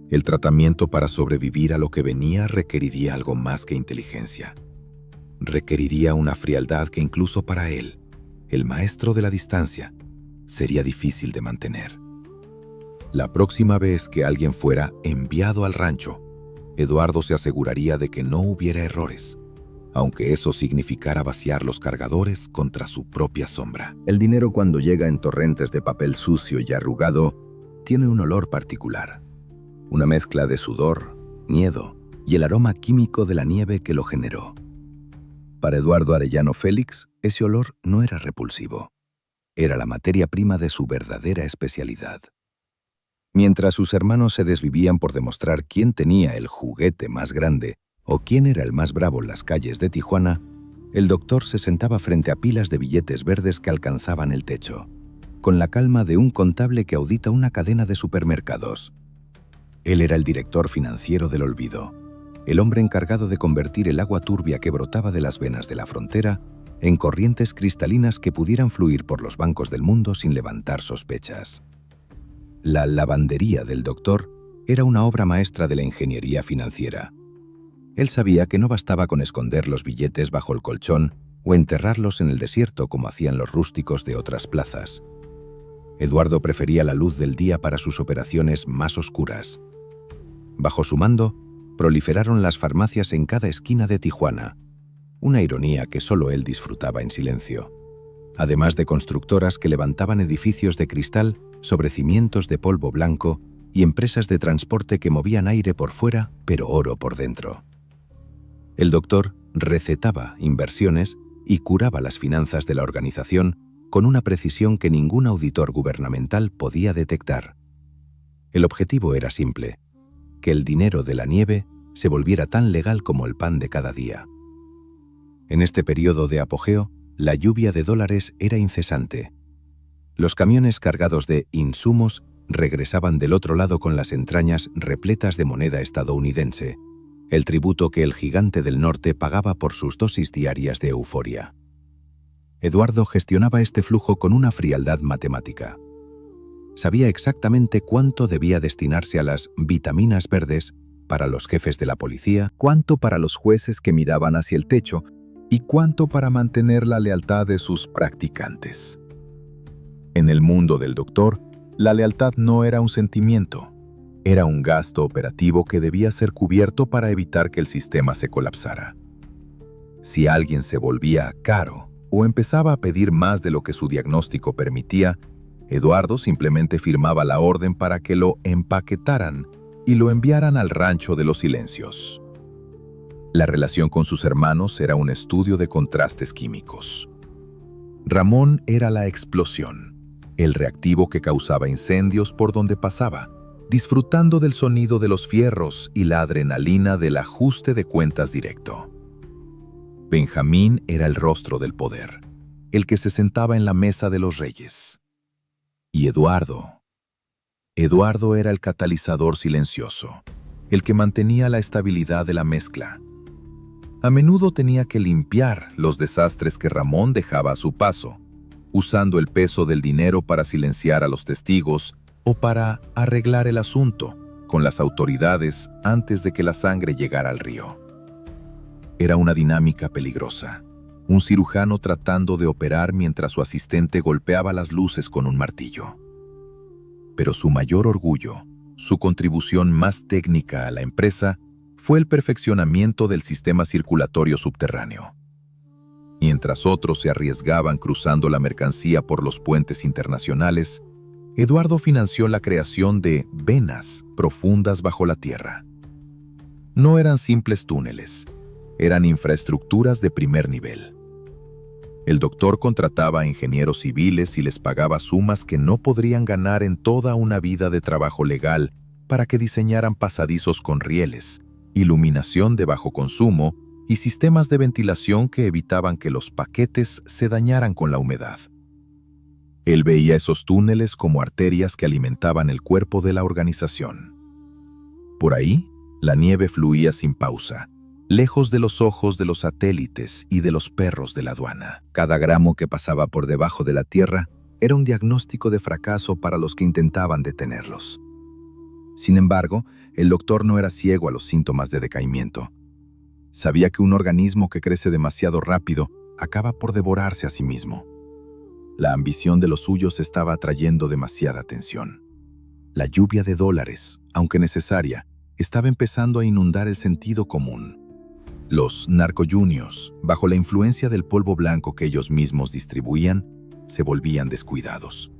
El tratamiento para sobrevivir a lo que venía requeriría algo más que inteligencia. Requeriría una frialdad que incluso para él, el maestro de la distancia, sería difícil de mantener. La próxima vez que alguien fuera enviado al rancho, Eduardo se aseguraría de que no hubiera errores, aunque eso significara vaciar los cargadores contra su propia sombra. El dinero, cuando llega en torrentes de papel sucio y arrugado, tiene un olor particular. Una mezcla de sudor, miedo y el aroma químico de la nieve que lo generó. Para Eduardo Arellano Félix, ese olor no era repulsivo. Era la materia prima de su verdadera especialidad. Mientras sus hermanos se desvivían por demostrar quién tenía el juguete más grande o quién era el más bravo en las calles de Tijuana, el doctor se sentaba frente a pilas de billetes verdes que alcanzaban el techo, con la calma de un contable que audita una cadena de supermercados. Él era el director financiero del olvido, el hombre encargado de convertir el agua turbia que brotaba de las venas de la frontera en corrientes cristalinas que pudieran fluir por los bancos del mundo sin levantar sospechas. La lavandería del doctor era una obra maestra de la ingeniería financiera. Él sabía que no bastaba con esconder los billetes bajo el colchón o enterrarlos en el desierto como hacían los rústicos de otras plazas. Eduardo prefería la luz del día para sus operaciones más oscuras. Bajo su mando, proliferaron las farmacias en cada esquina de Tijuana, una ironía que solo él disfrutaba en silencio, además de constructoras que levantaban edificios de cristal sobre cimientos de polvo blanco y empresas de transporte que movían aire por fuera pero oro por dentro. El doctor recetaba inversiones y curaba las finanzas de la organización con una precisión que ningún auditor gubernamental podía detectar. El objetivo era simple: que el dinero de la nieve se volviera tan legal como el pan de cada día. En este periodo de apogeo, la lluvia de dólares era incesante. Los camiones cargados de insumos regresaban del otro lado con las entrañas repletas de moneda estadounidense, el tributo que el gigante del norte pagaba por sus dosis diarias de euforia. Eduardo gestionaba este flujo con una frialdad matemática. Sabía exactamente cuánto debía destinarse a las vitaminas verdes para los jefes de la policía, Cuánto para los jueces que miraban hacia el techo y cuánto para mantener la lealtad de sus practicantes. En el mundo del doctor, la lealtad no era un sentimiento, era un gasto operativo que debía ser cubierto para evitar que el sistema se colapsara. Si alguien se volvía caro o empezaba a pedir más de lo que su diagnóstico permitía, Eduardo simplemente firmaba la orden para que lo empaquetaran y lo enviaran al rancho de los silencios. La relación con sus hermanos era un estudio de contrastes químicos. Ramón era la explosión, el reactivo que causaba incendios por donde pasaba, disfrutando del sonido de los fierros y la adrenalina del ajuste de cuentas directo. Benjamín era el rostro del poder, el que se sentaba en la mesa de los reyes. Y Eduardo era el catalizador silencioso, el que mantenía la estabilidad de la mezcla. A menudo tenía que limpiar los desastres que Ramón dejaba a su paso, usando el peso del dinero para silenciar a los testigos o para arreglar el asunto con las autoridades antes de que la sangre llegara al río. Era una dinámica peligrosa, un cirujano tratando de operar mientras su asistente golpeaba las luces con un martillo. Pero su mayor orgullo, su contribución más técnica a la empresa, fue el perfeccionamiento del sistema circulatorio subterráneo. Mientras otros se arriesgaban cruzando la mercancía por los puentes internacionales, Eduardo financió la creación de venas profundas bajo la tierra. No eran simples túneles, eran infraestructuras de primer nivel. El doctor contrataba a ingenieros civiles y les pagaba sumas que no podrían ganar en toda una vida de trabajo legal para que diseñaran pasadizos con rieles, iluminación de bajo consumo y sistemas de ventilación que evitaban que los paquetes se dañaran con la humedad. Él veía esos túneles como arterias que alimentaban el cuerpo de la organización. Por ahí, la nieve fluía sin pausa, lejos de los ojos de los satélites y de los perros de la aduana. Cada gramo que pasaba por debajo de la tierra era un diagnóstico de fracaso para los que intentaban detenerlos. Sin embargo, el doctor no era ciego a los síntomas de decaimiento. Sabía que un organismo que crece demasiado rápido acaba por devorarse a sí mismo. La ambición de los suyos estaba atrayendo demasiada atención. La lluvia de dólares, aunque necesaria, estaba empezando a inundar el sentido común. Los narcojunios, bajo la influencia del polvo blanco que ellos mismos distribuían, se volvían descuidados.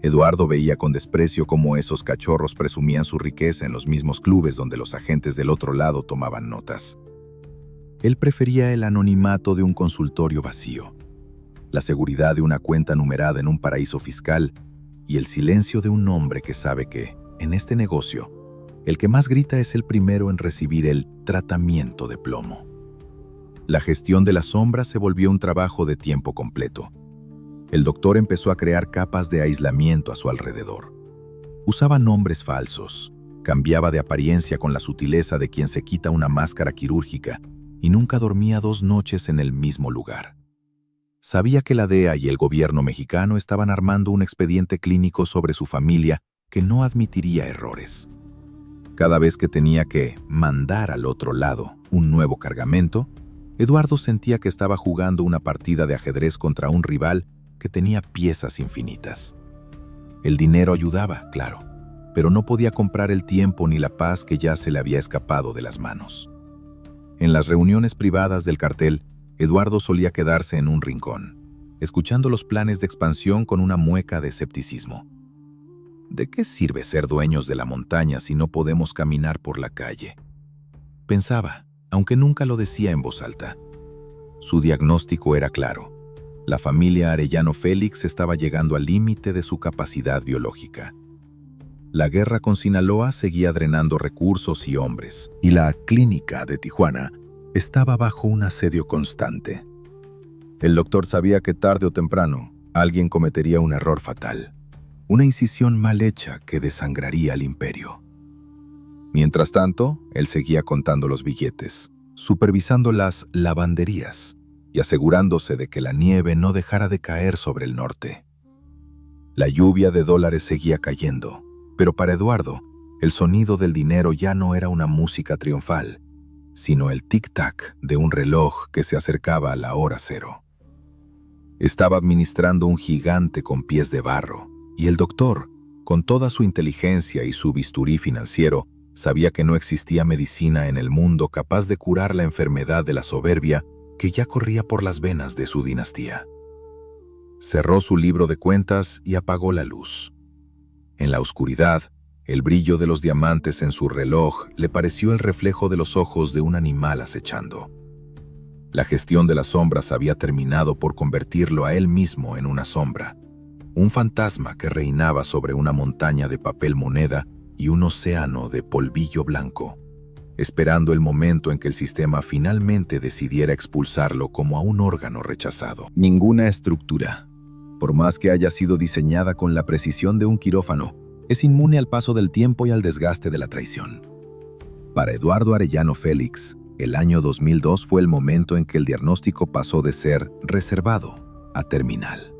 Eduardo veía con desprecio cómo esos cachorros presumían su riqueza en los mismos clubes donde los agentes del otro lado tomaban notas. Él prefería el anonimato de un consultorio vacío, la seguridad de una cuenta numerada en un paraíso fiscal y el silencio de un hombre que sabe que, en este negocio, el que más grita es el primero en recibir el tratamiento de plomo. La gestión de las sombras se volvió un trabajo de tiempo completo. El doctor empezó a crear capas de aislamiento a su alrededor. Usaba nombres falsos, cambiaba de apariencia con la sutileza de quien se quita una máscara quirúrgica y nunca dormía 2 noches en el mismo lugar. Sabía que la DEA y el gobierno mexicano estaban armando un expediente clínico sobre su familia que no admitiría errores. Cada vez que tenía que mandar al otro lado un nuevo cargamento, Eduardo sentía que estaba jugando una partida de ajedrez contra un rival que tenía piezas infinitas. El dinero ayudaba, claro, pero no podía comprar el tiempo ni la paz que ya se le había escapado de las manos. En las reuniones privadas del cartel, Eduardo solía quedarse en un rincón, escuchando los planes de expansión con una mueca de escepticismo. ¿De qué sirve ser dueños de la montaña si no podemos caminar por la calle? Pensaba, aunque nunca lo decía en voz alta. Su diagnóstico era claro. La familia Arellano Félix estaba llegando al límite de su capacidad biológica. La guerra con Sinaloa seguía drenando recursos y hombres, y la clínica de Tijuana estaba bajo un asedio constante. El doctor sabía que tarde o temprano alguien cometería un error fatal, una incisión mal hecha que desangraría al imperio. Mientras tanto, él seguía contando los billetes, supervisando las lavanderías y asegurándose de que la nieve no dejara de caer sobre el norte. La lluvia de dólares seguía cayendo, pero para Eduardo, el sonido del dinero ya no era una música triunfal, sino el tic-tac de un reloj que se acercaba a la hora cero. Estaba administrando un gigante con pies de barro, y el doctor, con toda su inteligencia y su bisturí financiero, sabía que no existía medicina en el mundo capaz de curar la enfermedad de la soberbia que ya corría por las venas de su dinastía. Cerró su libro de cuentas y apagó la luz. En la oscuridad, el brillo de los diamantes en su reloj le pareció el reflejo de los ojos de un animal acechando. La gestión de las sombras había terminado por convertirlo a él mismo en una sombra. un fantasma que reinaba sobre una montaña de papel moneda y un océano de polvillo blanco, esperando el momento en que el sistema finalmente decidiera expulsarlo como a un órgano rechazado. Ninguna estructura, por más que haya sido diseñada con la precisión de un quirófano, es inmune al paso del tiempo y al desgaste de la traición. Para Eduardo Arellano Félix, el año 2002 fue el momento en que el diagnóstico pasó de ser reservado a terminal.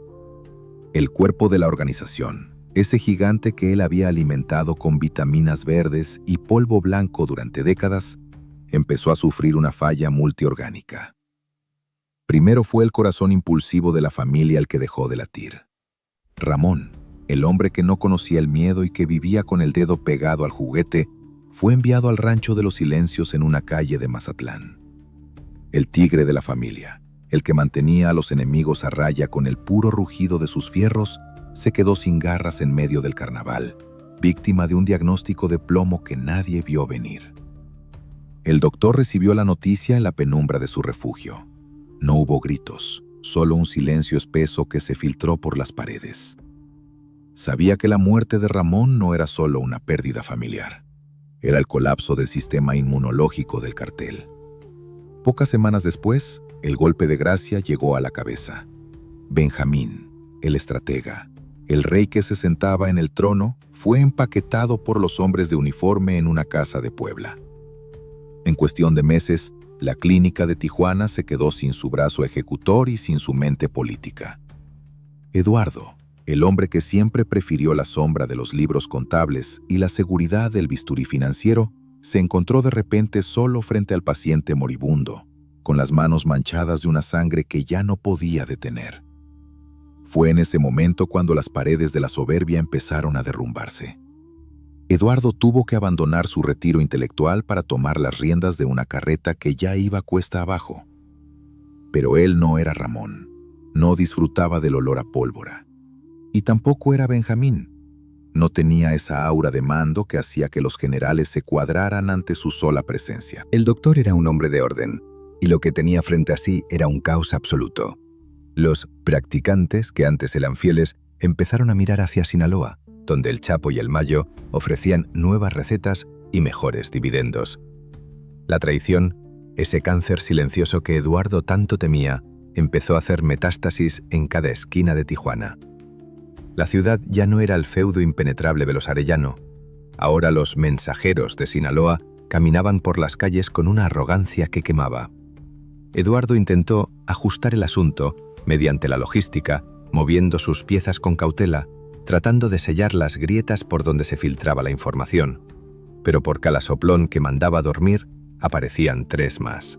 El cuerpo de la organización, ese gigante que él había alimentado con vitaminas verdes y polvo blanco durante décadas, empezó a sufrir una falla multiorgánica. Primero fue el corazón impulsivo de la familia el que dejó de latir. Ramón, el hombre que no conocía el miedo y que vivía con el dedo pegado al juguete, fue enviado al rancho de los silencios en una calle de Mazatlán. El tigre de la familia, el que mantenía a los enemigos a raya con el puro rugido de sus fierros, se quedó sin garras en medio del carnaval, víctima de un diagnóstico de plomo que nadie vio venir. El doctor recibió la noticia en la penumbra de su refugio. No hubo gritos, solo un silencio espeso que se filtró por las paredes. Sabía que la muerte de Ramón no era solo una pérdida familiar. Era el colapso del sistema inmunológico del cartel. Pocas semanas después, el golpe de gracia llegó a la cabeza. Benjamín, el estratega, el rey que se sentaba en el trono, fue empaquetado por los hombres de uniforme en una casa de Puebla. En cuestión de meses, la clínica de Tijuana se quedó sin su brazo ejecutor y sin su mente política. Eduardo, el hombre que siempre prefirió la sombra de los libros contables y la seguridad del bisturí financiero, se encontró de repente solo frente al paciente moribundo, con las manos manchadas de una sangre que ya no podía detener. Fue en ese momento cuando las paredes de la soberbia empezaron a derrumbarse. Eduardo tuvo que abandonar su retiro intelectual para tomar las riendas de una carreta que ya iba cuesta abajo. Pero él no era Ramón, no disfrutaba del olor a pólvora. Y tampoco era Benjamín. No tenía esa aura de mando que hacía que los generales se cuadraran ante su sola presencia. El doctor era un hombre de orden, y lo que tenía frente a sí era un caos absoluto. Los practicantes, que antes eran fieles, empezaron a mirar hacia Sinaloa, donde el Chapo y el Mayo ofrecían nuevas recetas y mejores dividendos. La traición, ese cáncer silencioso que Eduardo tanto temía, empezó a hacer metástasis en cada esquina de Tijuana. La ciudad ya no era el feudo impenetrable de los Arellano. Ahora los mensajeros de Sinaloa caminaban por las calles con una arrogancia que quemaba. Eduardo intentó ajustar el asunto mediante la logística, moviendo sus piezas con cautela, tratando de sellar las grietas por donde se filtraba la información. Pero por cada soplón que mandaba dormir, aparecían 3 más.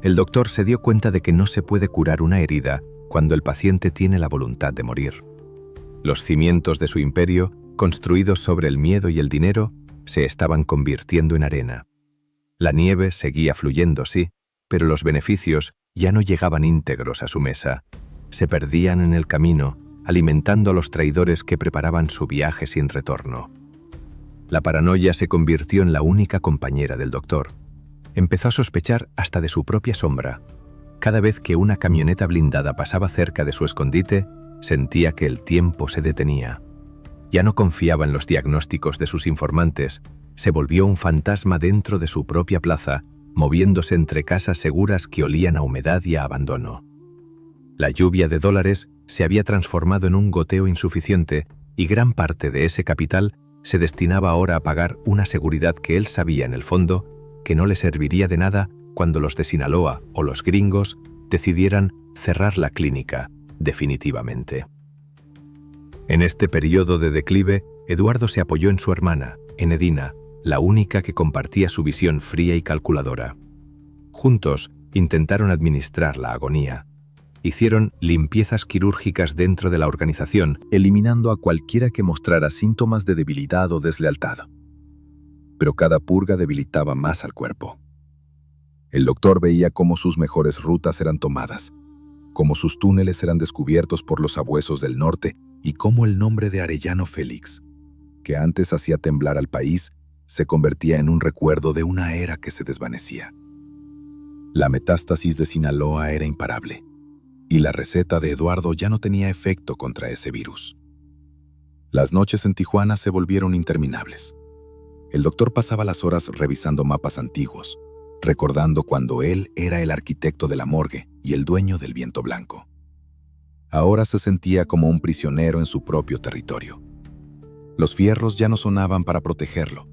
El doctor se dio cuenta de que no se puede curar una herida cuando el paciente tiene la voluntad de morir. Los cimientos de su imperio, construidos sobre el miedo y el dinero, se estaban convirtiendo en arena. La nieve seguía fluyendo, sí, pero los beneficios ya no llegaban íntegros a su mesa. Se perdían en el camino, alimentando a los traidores que preparaban su viaje sin retorno. La paranoia se convirtió en la única compañera del doctor. Empezó a sospechar hasta de su propia sombra. Cada vez que una camioneta blindada pasaba cerca de su escondite, sentía que el tiempo se detenía. Ya no confiaba en los diagnósticos de sus informantes, se volvió un fantasma dentro de su propia plaza, moviéndose entre casas seguras que olían a humedad y a abandono. La lluvia de dólares se había transformado en un goteo insuficiente y gran parte de ese capital se destinaba ahora a pagar una seguridad que él sabía en el fondo que no le serviría de nada cuando los de Sinaloa o los gringos decidieran cerrar la clínica definitivamente. En este periodo de declive, Eduardo se apoyó en su hermana, Enedina, la única que compartía su visión fría y calculadora. Juntos intentaron administrar la agonía. Hicieron limpiezas quirúrgicas dentro de la organización, Eliminando a cualquiera que mostrara síntomas de debilidad o deslealtad. Pero cada purga debilitaba más al cuerpo. El doctor veía cómo sus mejores rutas eran tomadas, cómo sus túneles eran descubiertos por los sabuesos del norte y cómo el nombre de Arellano Félix, que antes hacía temblar al país, se convertía en un recuerdo de una era que se desvanecía. La metástasis de Sinaloa era imparable. y la receta de Eduardo ya no tenía efecto contra ese virus. Las noches en Tijuana se volvieron interminables. El doctor pasaba las horas revisando mapas antiguos, recordando cuando él era el arquitecto de la morgue y el dueño del viento blanco. Ahora se sentía como un prisionero en su propio territorio. Los fierros ya no sonaban para protegerlo,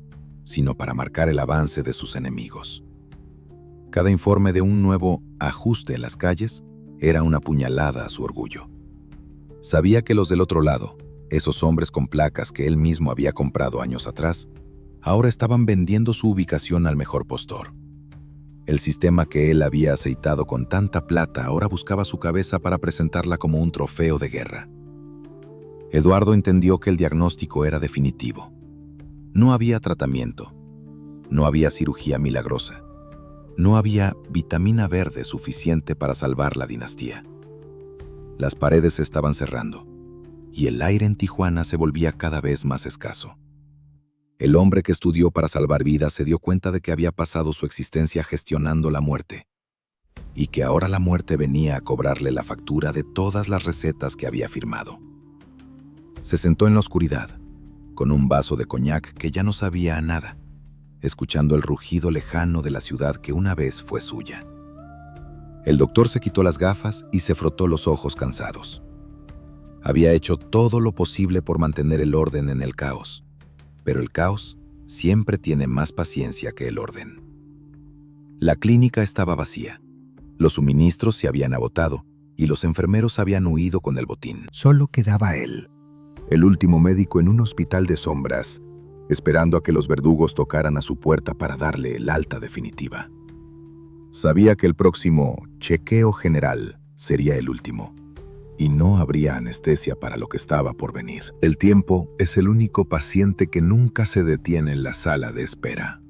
sino para marcar el avance de sus enemigos. Cada informe de un nuevo ajuste en las calles era una puñalada a su orgullo. Sabía que los del otro lado, esos hombres con placas que él mismo había comprado años atrás, ahora estaban vendiendo su ubicación al mejor postor. El sistema que él había aceitado con tanta plata ahora buscaba su cabeza para presentarla como un trofeo de guerra. Eduardo entendió que el diagnóstico era definitivo. No había tratamiento, no había cirugía milagrosa, no había vitamina verde suficiente para salvar la dinastía. Las paredes se estaban cerrando y el aire en Tijuana se volvía cada vez más escaso. El hombre que estudió para salvar vidas se dio cuenta de que había pasado su existencia gestionando la muerte y que ahora la muerte venía a cobrarle la factura de todas las recetas que había firmado. Se sentó en la oscuridad, con un vaso de coñac que ya no sabía a nada, escuchando el rugido lejano de la ciudad que una vez fue suya. El doctor se quitó las gafas y se frotó los ojos cansados. Había hecho todo lo posible por mantener el orden en el caos, pero el caos siempre tiene más paciencia que el orden. La clínica estaba vacía. Los suministros se habían agotado y los enfermeros habían huido con el botín. Solo quedaba él, el último médico en un hospital de sombras, esperando a que los verdugos tocaran a su puerta para darle el alta definitiva. Sabía que el próximo chequeo general sería el último, y no habría anestesia para lo que estaba por venir. El tiempo es el único paciente que nunca se detiene en la sala de espera.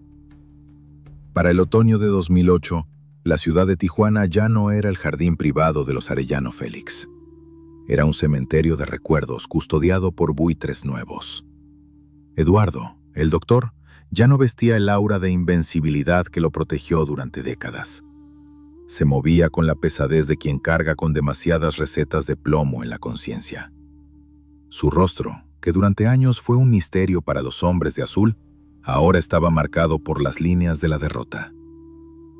Para el otoño de 2008, la ciudad de Tijuana ya no era el jardín privado de los Arellano Félix. Era un cementerio de recuerdos custodiado por buitres nuevos. Eduardo, el doctor, ya no vestía el aura de invencibilidad que lo protegió durante décadas. Se movía con la pesadez de quien carga con demasiadas recetas de plomo en la conciencia. Su rostro, que durante años fue un misterio para los hombres de azul, ahora estaba marcado por las líneas de la derrota.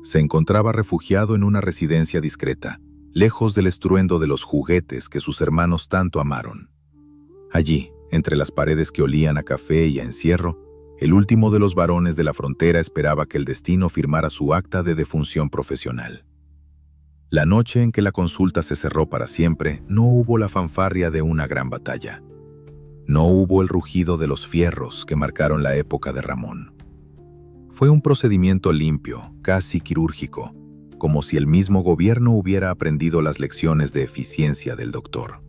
Se encontraba refugiado en una residencia discreta, lejos del estruendo de los juguetes que sus hermanos tanto amaron. Allí, entre las paredes que olían a café y a encierro, el último de los varones de la frontera esperaba que el destino firmara su acta de defunción profesional. La noche en que la consulta se cerró para siempre, no hubo la fanfarria de una gran batalla. No hubo el rugido de los fierros que marcaron la época de Ramón. Fue un procedimiento limpio, casi quirúrgico, como si el mismo gobierno hubiera aprendido las lecciones de eficiencia del doctor.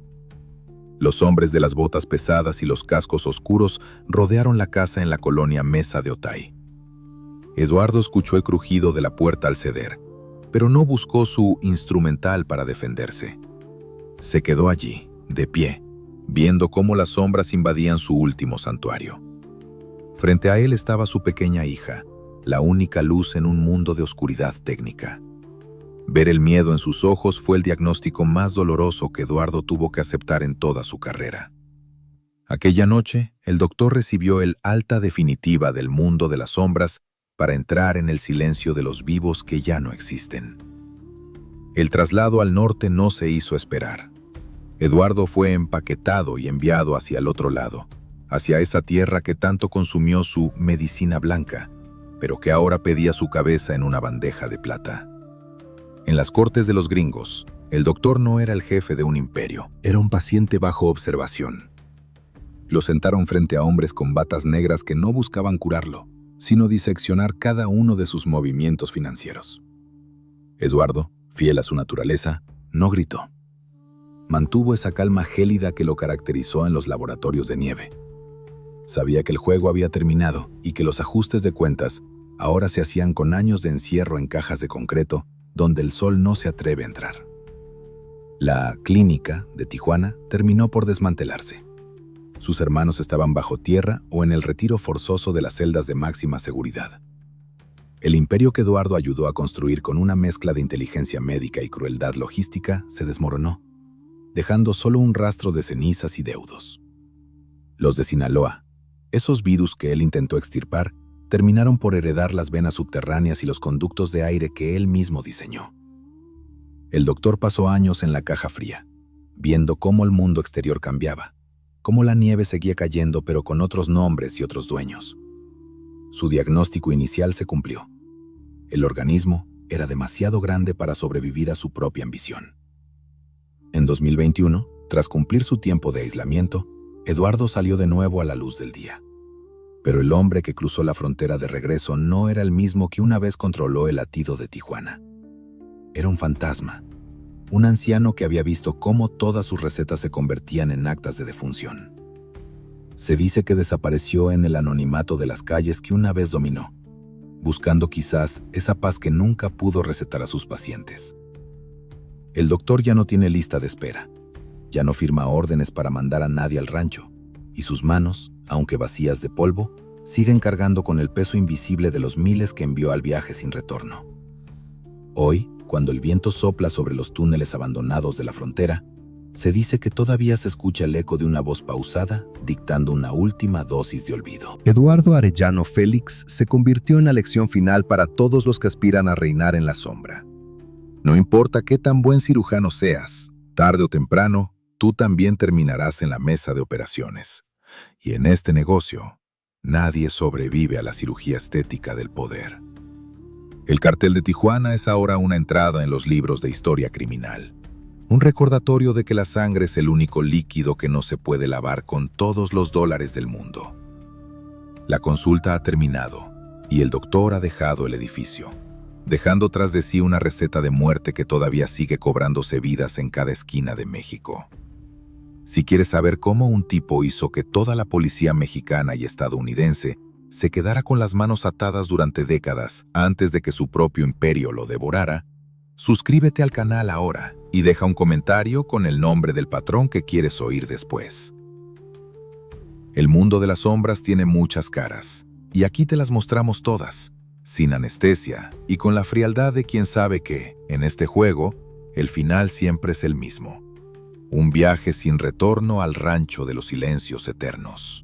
Los hombres de las botas pesadas y los cascos oscuros rodearon la casa en la colonia Mesa de Otay. Eduardo escuchó el crujido de la puerta al ceder, pero no buscó su instrumental para defenderse. Se quedó allí, de pie, viendo cómo las sombras invadían su último santuario. Frente a él estaba su pequeña hija, la única luz en un mundo de oscuridad técnica. Ver el miedo en sus ojos fue el diagnóstico más doloroso que Eduardo tuvo que aceptar en toda su carrera. Aquella noche, el doctor recibió el alta definitiva del mundo de las sombras para entrar en el silencio de los vivos que ya no existen. El traslado al norte no se hizo esperar. Eduardo fue empaquetado y enviado hacia el otro lado, hacia esa tierra que tanto consumió su medicina blanca, pero que ahora pedía su cabeza en una bandeja de plata. En las cortes de los gringos, el doctor no era el jefe de un imperio, era un paciente bajo observación. Lo sentaron frente a hombres con batas negras que no buscaban curarlo, sino diseccionar cada uno de sus movimientos financieros. Eduardo, fiel a su naturaleza, no gritó. Mantuvo esa calma gélida que lo caracterizó en los laboratorios de nieve. Sabía que el juego había terminado y que los ajustes de cuentas ahora se hacían con años de encierro en cajas de concreto donde el sol no se atreve a entrar. La clínica de Tijuana terminó por desmantelarse. Sus hermanos estaban bajo tierra o en el retiro forzoso de las celdas de máxima seguridad. El imperio que Eduardo ayudó a construir con una mezcla de inteligencia médica y crueldad logística se desmoronó, dejando solo un rastro de cenizas y deudos. Los de Sinaloa, esos virus que él intentó extirpar, terminaron por heredar las venas subterráneas y los conductos de aire que él mismo diseñó. El doctor pasó años en la caja fría, viendo cómo el mundo exterior cambiaba, cómo la nieve seguía cayendo pero con otros nombres y otros dueños. Su diagnóstico inicial se cumplió. El organismo era demasiado grande para sobrevivir a su propia ambición. En 2021, tras cumplir su tiempo de aislamiento, Eduardo salió de nuevo a la luz del día. Pero el hombre que cruzó la frontera de regreso no era el mismo que una vez controló el latido de Tijuana. Era un fantasma, un anciano que había visto cómo todas sus recetas se convertían en actas de defunción. Se dice que desapareció en el anonimato de las calles que una vez dominó, buscando quizás esa paz que nunca pudo recetar a sus pacientes. El doctor ya no tiene lista de espera, ya no firma órdenes para mandar a nadie al rancho, y sus manos, aunque vacías de polvo, siguen cargando con el peso invisible de los miles que envió al viaje sin retorno. Hoy, cuando el viento sopla sobre los túneles abandonados de la frontera, se dice que todavía se escucha el eco de una voz pausada dictando una última dosis de olvido. Eduardo Arellano Félix se convirtió en la lección final para todos los que aspiran a reinar en la sombra. No importa qué tan buen cirujano seas, tarde o temprano, tú también terminarás en la mesa de operaciones. Y en este negocio, nadie sobrevive a la cirugía estética del poder. El cartel de Tijuana es ahora una entrada en los libros de historia criminal. Un recordatorio de que la sangre es el único líquido que no se puede lavar con todos los dólares del mundo. La consulta ha terminado y el doctor ha dejado el edificio, dejando tras de sí una receta de muerte que todavía sigue cobrándose vidas en cada esquina de México. Si quieres saber cómo un tipo hizo que toda la policía mexicana y estadounidense se quedara con las manos atadas durante décadas antes de que su propio imperio lo devorara, suscríbete al canal ahora y deja un comentario con el nombre del patrón que quieres oír después. El mundo de las sombras tiene muchas caras, y aquí te las mostramos todas, sin anestesia y con la frialdad de quien sabe que, en este juego, el final siempre es el mismo. Un viaje sin retorno al rancho de los silencios eternos.